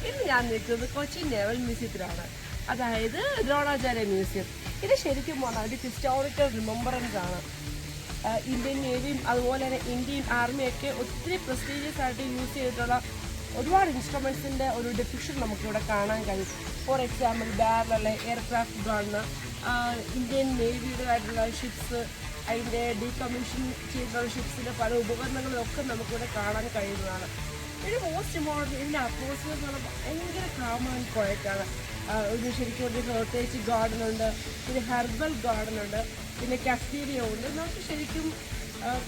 ഇന്ന് ഞാൻ നിൽക്കുന്നത് കൊച്ചി നേവൽ മ്യൂസിയത്തിലാണ്, അതായത് ദ്രോണാചാര്യ മ്യൂസിയം. ഇത് ശരിക്കും പറഞ്ഞാൽ ഒരു ഹിസ്റ്റോറിക്കൽ റിമംബറൻസ് ആണ്. ഇന്ത്യൻ നേവിയും അതുപോലെ തന്നെ ഇന്ത്യൻ ആർമിയൊക്കെ ഒത്തിരി പ്രസ്റ്റീജിയസ് ആയിട്ട് യൂസ് ചെയ്തിട്ടുള്ള ഒരുപാട് ഇൻസ്ട്രുമെൻസിൻ്റെ ഒരു ഡെഫിക്ഷൻ നമുക്കിവിടെ കാണാൻ കഴിയും. For example barrel, aircraft gun, Indian നേവിയുടേതായിട്ടുള്ള ഷിപ്സ്, അതിൻ്റെ ഡീകമ്മീഷൻ ചെയ്തിട്ടുള്ള ഷിപ്സിൻ്റെ പല ഉപകരണങ്ങളും ഒക്കെ നമുക്കിവിടെ കാണാൻ കഴിയുന്നതാണ്. പിന്നെ മോസ്റ്റ് ഇമ്പോർട്ടൻറ്റ് ഇതിൻ്റെ അറ്റ്മോസ്ഫിയർ എന്ന് പറഞ്ഞാൽ ഭയങ്കര കാം ആൻഡ് ക്വയറ്റാണ്. ഒരു ശരിക്കും ഒരു ഹെറിറ്റേജ് ഗാർഡൻ ഉണ്ട്, പിന്നെ ഹെർബൽ ഗാർഡൻ ഉണ്ട്, പിന്നെ കഫ്റ്റീരിയ ഉണ്ട്. നമുക്ക് ശരിക്കും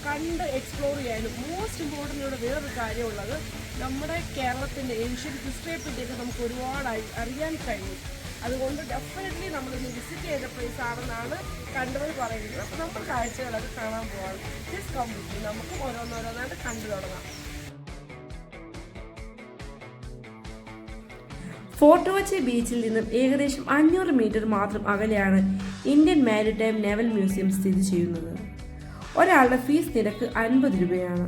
കണ്ട് എക്സ്പ്ലോർ ചെയ്യാനും മോസ്റ്റ് ഇമ്പോർട്ടൻ്റ് ഇവിടെ വേറൊരു കാര്യമുള്ളത്, നമ്മുടെ കേരളത്തിൻ്റെ ഏഷ്യൻ ഹിസ്റ്ററിയെ പറ്റിയൊക്കെ നമുക്ക് ഒരുപാട് അറിയാൻ കഴിയും. അതുകൊണ്ട് ഡെഫിനറ്റ്ലി നമ്മളിന്ന് വിസിറ്റ് ചെയ്ത പ്ലേസ് ആണെന്നാണ് കണ്ടവർ പറയുന്നത്. അപ്പോൾ നമ്മൾ കാഴ്ചകളൊക്കെ കാണാൻ പോകാം. ദിസ് കംപ്ലീറ്റ്ലി നമുക്ക് ഓരോന്നോരോന്നായിട്ട് കണ്ടു തുടങ്ങാം. ഫോർട്ട് കൊച്ചി ബീച്ചിൽ നിന്നും ഏകദേശം 500 മീറ്റർ മാത്രം അകലെയാണ് ഇന്ത്യൻ മാരിടൈം നേവൽ മ്യൂസിയം സ്ഥിതി ചെയ്യുന്നത്. ഒരാളുടെ ഫീസ് നിരക്ക് 50 രൂപയാണ്.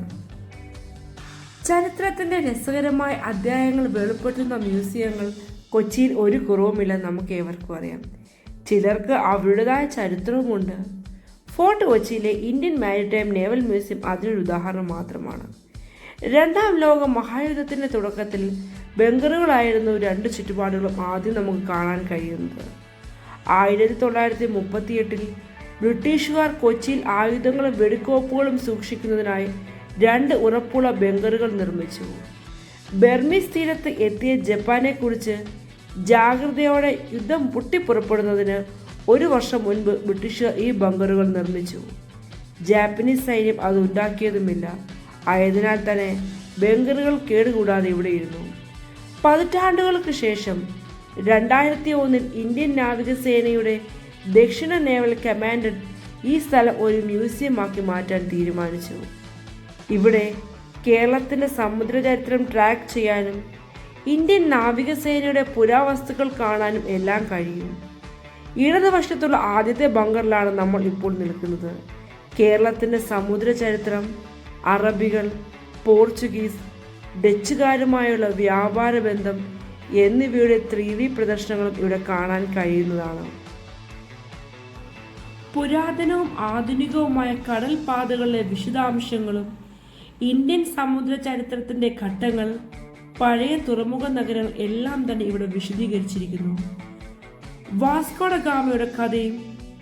ചരിത്രത്തിന്റെ രസകരമായ അധ്യായങ്ങൾ വെളിപ്പെടുത്തുന്ന മ്യൂസിയങ്ങൾ കൊച്ചിയിൽ ഒരു കുറവുമില്ല, നമുക്ക് ഏവർക്കും അറിയാം. ചിലർക്ക് അവരുടേതായ ചരിത്രവുമുണ്ട്. ഫോർട്ട് കൊച്ചിയിലെ ഇന്ത്യൻ മാരിടൈം നേവൽ മ്യൂസിയം അതിനൊരു ഉദാഹരണം മാത്രമാണ്. രണ്ടാം ലോക മഹായുദ്ധത്തിന്റെ തുടക്കത്തിൽ ബങ്കറുകളായിരുന്നു 2 ചുറ്റുപാടുകളും ആദ്യം നമുക്ക് കാണാൻ കഴിയുന്നത്. 1938 ബ്രിട്ടീഷുകാർ കൊച്ചിയിൽ ആയുധങ്ങളും വെടിക്കോപ്പുകളും സൂക്ഷിക്കുന്നതിനായി 2 ഉറപ്പുള്ള ബങ്കറുകൾ നിർമ്മിച്ചു. ബർമീസ് തീരത്ത് എത്തിയ ജപ്പാനെക്കുറിച്ച് ജാഗ്രതയോടെ യുദ്ധം പൊട്ടിപ്പുറപ്പെടുന്നതിന് 1 വർഷം മുൻപ് ബ്രിട്ടീഷുകാർ ഈ ബങ്കറുകൾ നിർമ്മിച്ചു. ജാപ്പനീസ് സൈന്യം അത് ഉണ്ടാക്കിയതുമില്ല. ആയതിനാൽ തന്നെ ബങ്കറുകൾ കേടുകൂടാതെ ഇവിടെയിരുന്നു. പതിറ്റാണ്ടുകൾക്ക് ശേഷം 2001 ഇന്ത്യൻ നാവികസേനയുടെ ദക്ഷിണ നേവൽ കമാൻഡന്റ് ഈ സ്ഥലം ഒരു മ്യൂസിയമാക്കി മാറ്റാൻ തീരുമാനിച്ചു. ഇവിടെ കേരളത്തിൻ്റെ സമുദ്രചരിത്രം ട്രാക്ക് ചെയ്യാനും ഇന്ത്യൻ നാവികസേനയുടെ പുരാവസ്തുക്കൾ കാണാനും എല്ലാം കഴിയും. ഇടതുവശത്തുള്ള ആദ്യത്തെ ബങ്കറിലാണ് നമ്മൾ ഇപ്പോൾ നിൽക്കുന്നത്. കേരളത്തിൻ്റെ സമുദ്ര ചരിത്രം, അറബികൾ, പോർച്ചുഗീസ്, ഡച്ചുകാരുമായുള്ള വ്യാപാര ബന്ധം എന്നിവയുടെ 3D പ്രദർശനങ്ങളും ഇവിടെ കാണാൻ കഴിയുന്നതാണ്. പുരാതനവും ആധുനികവുമായ കടൽ പാതകളിലെ വിശദാംശങ്ങളും ഇന്ത്യൻ സമുദ്ര ചരിത്രത്തിന്റെ ഘട്ടങ്ങൾ, പഴയ തുറമുഖ നഗരങ്ങൾ എല്ലാം തന്നെ ഇവിടെ വിശദീകരിച്ചിരിക്കുന്നു. വാസ്കോഡ ഗാമയുടെ കഥയും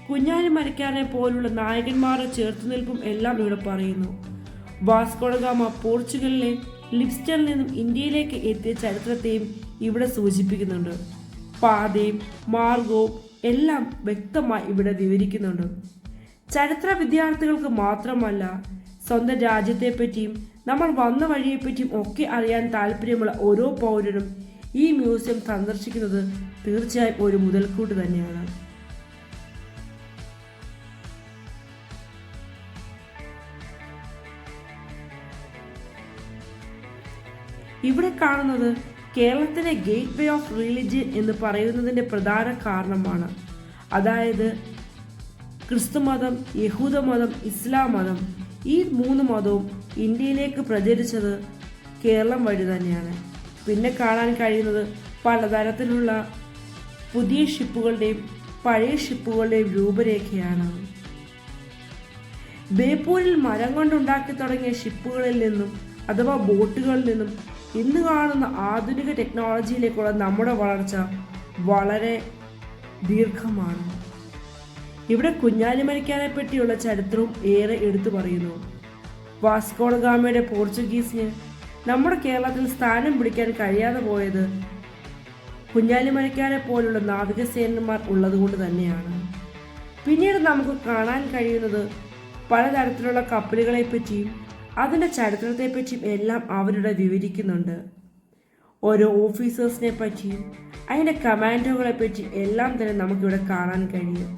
കുഞ്ഞാലി മരക്കാരനെ പോലുള്ള നായകന്മാരുടെ ചേർത്തുനിൽപ്പും എല്ലാം ഇവിടെ പറയുന്നു. വാസ്കോഡ ഗാമ പോർച്ചുഗലിലെ ലിപ്സ്റ്റണിൽ നിന്നും ഇന്ത്യയിലേക്ക് എത്തിയ ചരിത്രത്തെയും ഇവിടെ സൂചിപ്പിക്കുന്നുണ്ട്. പാതയും മാർഗവും എല്ലാം വ്യക്തമായി ഇവിടെ വിവരിക്കുന്നുണ്ട്. ചരിത്ര വിദ്യാർത്ഥികൾക്ക് മാത്രമല്ല, സ്വന്തം രാജ്യത്തെപ്പറ്റിയും നമ്മൾ വന്ന വഴിയെപ്പറ്റിയും ഒക്കെ അറിയാൻ താല്പര്യമുള്ള ഓരോ പൗരനും ഈ മ്യൂസിയം സന്ദർശിക്കുന്നത് തീർച്ചയായും ഒരു മുതൽക്കൂട്ട് തന്നെയാണ്. ഇവിടെ കാണുന്നത് കേരളത്തിലെ ഗേറ്റ് വേ ഓഫ് റിലിജിയൻ എന്ന് പറയുന്നതിൻ്റെ പ്രധാന കാരണമാണ്. അതായത് ക്രിസ്തുമതം, യഹൂദമതം, ഇസ്ലാം മതം, ഈ 3 മതവും ഇന്ത്യയിലേക്ക് പ്രചരിച്ചത് കേരളം വഴി തന്നെയാണ്. പിന്നെ കാണാൻ കഴിയുന്നത് പലതരത്തിലുള്ള പുതിയ ഷിപ്പുകളുടെയും പഴയ ഷിപ്പുകളുടെയും രൂപരേഖയാണ്. ബേപ്പൂരിൽ മരം കൊണ്ടുണ്ടാക്കി തുടങ്ങിയ ഷിപ്പുകളിൽ നിന്നും അഥവാ ബോട്ടുകളിൽ നിന്നും ഇന്ന് കാണുന്ന ആധുനിക ടെക്നോളജിയിലേക്കുള്ള നമ്മുടെ വളർച്ച വളരെ ദീർഘമാണ്. ഇവിടെ കുഞ്ഞാലി മരക്കാരെ പറ്റിയുള്ള ചരിത്രവും ഏറെ എടുത്തു പറയുന്നു. വാസ്കോഡ ഗാമയുടെ പോർച്ചുഗീസിന് നമ്മുടെ കേരളത്തിൽ സ്ഥാനം പിടിക്കാൻ കഴിയാതെ പോയത് കുഞ്ഞാലി മരക്കാരെ പോലുള്ള നാവികസേനന്മാർ ഉള്ളതുകൊണ്ട് തന്നെയാണ്. പിന്നീട് നമുക്ക് കാണാൻ കഴിയുന്നത് പലതരത്തിലുള്ള കപ്പലുകളെ പറ്റിയും അതിൻ്റെ ചരിത്രത്തെപ്പറ്റിയും എല്ലാം അവരുടെ വിവരിക്കുന്നുണ്ട്. ഓരോ ഓഫീസേഴ്സിനെ പറ്റിയും അതിൻ്റെ കമാൻഡോകളെ പറ്റിയും എല്ലാം തന്നെ നമുക്കിവിടെ കാണാൻ കഴിയും.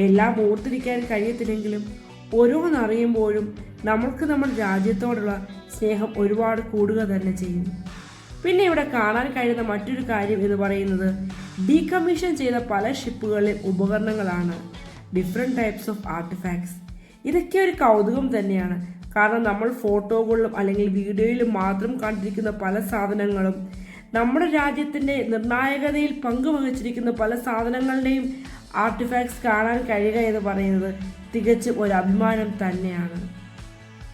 എല്ലാം ഓർത്തിരിക്കാൻ കഴിയത്തില്ലെങ്കിലും ഓരോന്നറിയുമ്പോഴും നമ്മൾക്ക് നമ്മുടെ രാജ്യത്തോടുള്ള സ്നേഹം ഒരുപാട് കൂടുക തന്നെ ചെയ്യും. പിന്നെ ഇവിടെ കാണാൻ കഴിയുന്ന മറ്റൊരു കാര്യം എന്ന് പറയുന്നത് ഡീകമ്മീഷൻ ചെയ്ത പല ഷിപ്പുകളിലെ ഉപകരണങ്ങളാണ്. Different types of artefacts. ഇതൊക്കെ ഒരു കൗതുകം തന്നെയാണ്. കാരണം നമ്മൾ ഫോട്ടോകളിലും അല്ലെങ്കിൽ വീഡിയോയിലും മാത്രം കണ്ടിരിക്കുന്ന പല സാധനങ്ങളും നമ്മുടെ രാജ്യത്തിൻ്റെ നിർണായകതയിൽ പങ്കുവഹിച്ചിരിക്കുന്ന പല സാധനങ്ങളുടെയും ആർട്ടിഫാക്ട്സ് കാണാൻ കഴിയുക എന്ന് പറയുന്നത് തികച്ചും ഒരു അഭിമാനം തന്നെയാണ്.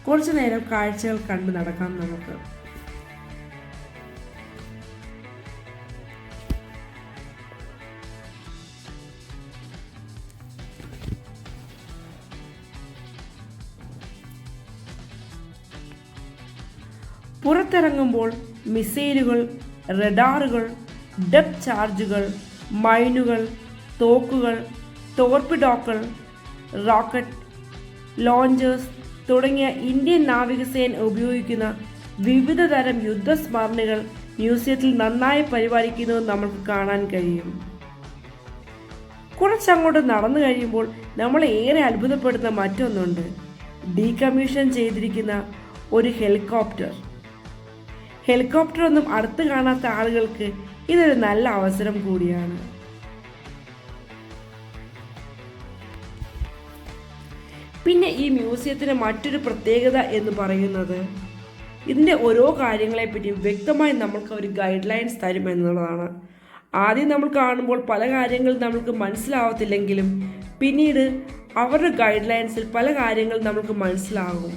കുറച്ചു നേരം കാഴ്ചകൾ കണ്ടു നടക്കാം നമുക്ക്. പുറത്തിറങ്ങുമ്പോൾ മിസൈലുകൾ, റഡാറുകൾ, ഡെപ്ത് ചാർജുകൾ, മൈനുകൾ, തോക്കുകൾ, ടോർപിഡോകൾ, റോക്കറ്റ് ലോഞ്ചേഴ്സ് തുടങ്ങിയ ഇന്ത്യൻ നാവികസേന ഉപയോഗിക്കുന്ന വിവിധ തരം യുദ്ധസ്മരണികൾ മ്യൂസിയത്തിൽ നന്നായി പരിപാലിക്കുന്നത് നമുക്ക് കാണാൻ കഴിയും. കുറച്ചങ്ങോട്ട് നടന്നു കഴിയുമ്പോൾ നമ്മളെ ഏറെ അത്ഭുതപ്പെടുന്ന മറ്റൊന്നുണ്ട്. ഡീകമ്മീഷൻ ചെയ്തിരിക്കുന്ന ഒരു ഹെലികോപ്റ്റർ ഒന്നും അടുത്ത് കാണാത്ത ആളുകൾക്ക് ഇതൊരു നല്ല അവസരം കൂടിയാണ്. പിന്നെ ഈ മ്യൂസിയത്തിന് മറ്റൊരു പ്രത്യേകത എന്ന് പറയുന്നത് ഇതിൻ്റെ ഓരോ കാര്യങ്ങളെപ്പറ്റിയും വ്യക്തമായി നമ്മൾക്ക് ഒരു ഗൈഡ് ലൈൻസ് തരും എന്നുള്ളതാണ്. ആദ്യം നമ്മൾ കാണുമ്പോൾ പല കാര്യങ്ങളും നമുക്ക് മനസ്സിലാവത്തില്ലെങ്കിലും പിന്നീട് അവരുടെ ഗൈഡ് ലൈൻസിൽ പല കാര്യങ്ങളും നമുക്ക് മനസ്സിലാകും.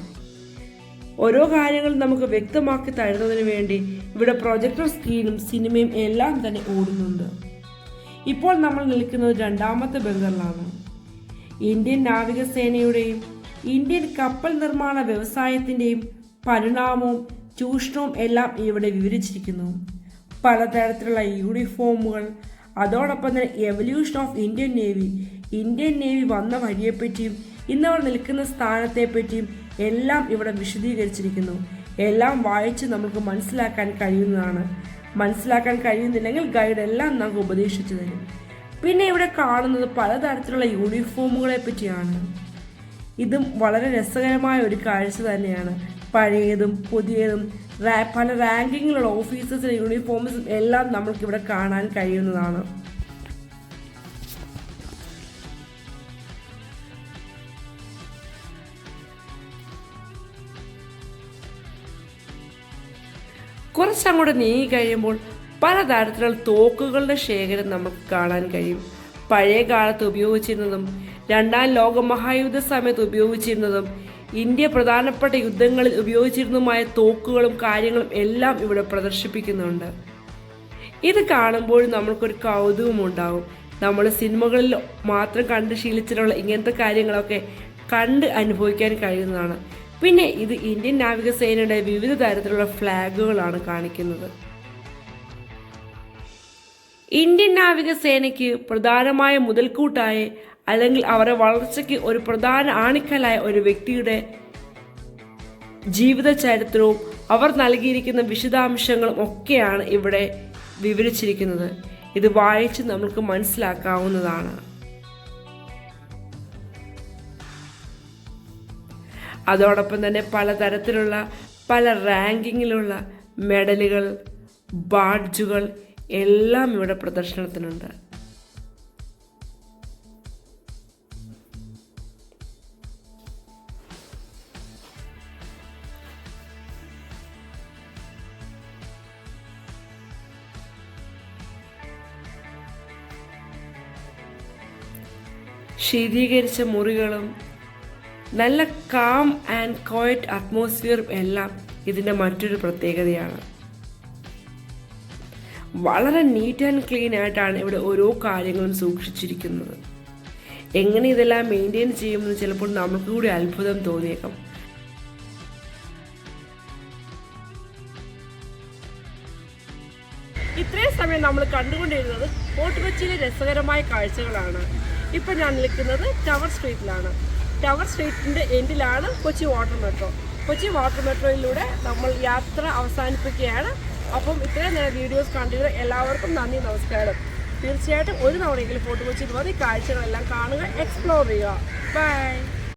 ഓരോ കാര്യങ്ങളും നമുക്ക് വ്യക്തമാക്കി തരുന്നതിന് വേണ്ടി ഇവിടെ പ്രൊജക്ടർ സ്ക്രീനും സിനിമയും എല്ലാം തന്നെ ഓടുന്നുണ്ട്. ഇപ്പോൾ നമ്മൾ നിൽക്കുന്നത് രണ്ടാമത്തെ ബങ്കറിലാണ്. ഇന്ത്യൻ നാവികസേനയുടെയും ഇന്ത്യൻ കപ്പൽ നിർമ്മാണ വ്യവസായത്തിൻ്റെയും പരിണാമവും ചൂഷണവും എല്ലാം ഇവിടെ വിവരിച്ചിരിക്കുന്നു. പലതരത്തിലുള്ള യൂണിഫോമുകൾ, അതോടൊപ്പം തന്നെ എവല്യൂഷൻ ഓഫ് ഇന്ത്യൻ നേവി വന്ന വഴിയെപ്പറ്റിയും ഇന്നവർ നിൽക്കുന്ന സ്ഥാനത്തെപ്പറ്റിയും എല്ലാം ഇവിടെ വിശദീകരിച്ചിരിക്കുന്നു. എല്ലാം വായിച്ച് നമുക്ക് മനസ്സിലാക്കാൻ കഴിയുന്നതാണ്. മനസ്സിലാക്കാൻ കഴിയുന്നില്ലെങ്കിൽ ഗൈഡ് എല്ലാം നമുക്ക് ഉപദേശിച്ചു തരും. പിന്നെ ഇവിടെ കാണുന്നത് പലതരത്തിലുള്ള യൂണിഫോമുകളെ പറ്റിയാണ്. ഇതും വളരെ രസകരമായ ഒരു കാഴ്ച തന്നെയാണ്. പഴയതും പുതിയതും പല റാങ്കിങ്ങിലുള്ള ഓഫീസേഴ്സിൻ്റെ യൂണിഫോംസും എല്ലാം നമുക്കിവിടെ കാണാൻ കഴിയുന്നതാണ്. കുറച്ചങ്ങോട്ട് നീങ്ങി കഴിയുമ്പോൾ പലതരത്തിലുള്ള തോക്കുകളുടെ ശേഖരം നമുക്ക് കാണാൻ കഴിയും. പഴയ കാലത്ത് ഉപയോഗിച്ചിരുന്നതും രണ്ടാം ലോക മഹായുദ്ധ സമയത്ത് ഉപയോഗിച്ചിരുന്നതും ഇന്ത്യ പ്രധാനപ്പെട്ട യുദ്ധങ്ങളിൽ ഉപയോഗിച്ചിരുന്നതുമായ തോക്കുകളും കാര്യങ്ങളും എല്ലാം ഇവിടെ പ്രദർശിപ്പിക്കുന്നുണ്ട്. ഇത് കാണുമ്പോൾ നമ്മൾക്കൊരു കൗതുകം ഉണ്ടാവും. നമ്മൾ സിനിമകളിൽ മാത്രം കണ്ട് ശീലിച്ചിട്ടുള്ള ഇങ്ങനത്തെ കാര്യങ്ങളൊക്കെ കണ്ട് അനുഭവിക്കാൻ കഴിയുന്നതാണ്. പിന്നെ ഇത് ഇന്ത്യൻ നാവികസേനയുടെ വിവിധ തരത്തിലുള്ള ഫ്ലാഗുകളാണ് കാണിക്കുന്നത്. ഇന്ത്യൻ നാവികസേനയ്ക്ക് പ്രധാനമായ മുതൽക്കൂട്ടായ അല്ലെങ്കിൽ അവരുടെ വളർച്ചയ്ക്ക് ഒരു പ്രധാന ആണിക്കലായ ഒരു വ്യക്തിയുടെ ജീവിത ചരിത്രവും അവർ നൽകിയിരിക്കുന്ന വിശദാംശങ്ങളും ഒക്കെയാണ് ഇവിടെ വിവരിച്ചിരിക്കുന്നത്. ഇത് വായിച്ച് നമുക്ക് മനസ്സിലാക്കാവുന്നതാണ്. അതോടൊപ്പം തന്നെ പലതരത്തിലുള്ള പല റാങ്കിങ്ങിലുള്ള മെഡലുകൾ, ബാഡ്ജുകൾ എല്ലാം ഇവിടെ പ്രദർശനത്തിനുണ്ട്. ശീതീകരിച്ച മുറികളും നല്ല കാം ആൻഡ് ക്വയറ്റ് അറ്റ്മോസ്ഫിയറും എല്ലാം ഇതിൻ്റെ മറ്റൊരു പ്രത്യേകതയാണ്. വളരെ നീറ്റ് ആൻഡ് ക്ലീൻ ആയിട്ടാണ് ഇവിടെ ഓരോ കാര്യങ്ങളും സൂക്ഷിച്ചിരിക്കുന്നത്. എങ്ങനെ ഇതെല്ലാം മെയിൻറ്റെയിൻ ചെയ്യുമെന്ന് ചിലപ്പോൾ നമുക്ക് കൂടി അത്ഭുതം തോന്നിയേക്കാം. ഇത്രയും സമയം നമ്മൾ കണ്ടുകൊണ്ടിരുന്നത് ഫോർട്ട് കൊച്ചിയിലെ രസകരമായ കാഴ്ചകളാണ്. ഇപ്പം ഞാൻ നിൽക്കുന്നത് ടവർ സ്ട്രീറ്റിലാണ്. ടവർ സ്ട്രീറ്റിൻ്റെ എൻഡിലാണ് Kochi water metro. Kochi water മെട്രോയിലൂടെ നമ്മൾ യാത്ര അവസാനിപ്പിക്കുകയാണ്. അപ്പം ഇത്രയും നേരം വീഡിയോസ് കണ്ടിരുന്ന എല്ലാവർക്കും നന്ദി, നമസ്കാരം. തീർച്ചയായിട്ടും ഒരു തവണയെങ്കിലും ഫോർട്ട് കൊച്ചിയിൽ വന്ന് ഈ കാഴ്ചകളെല്ലാം കാണുക, എക്സ്പ്ലോർ ചെയ്യുക. ബൈ.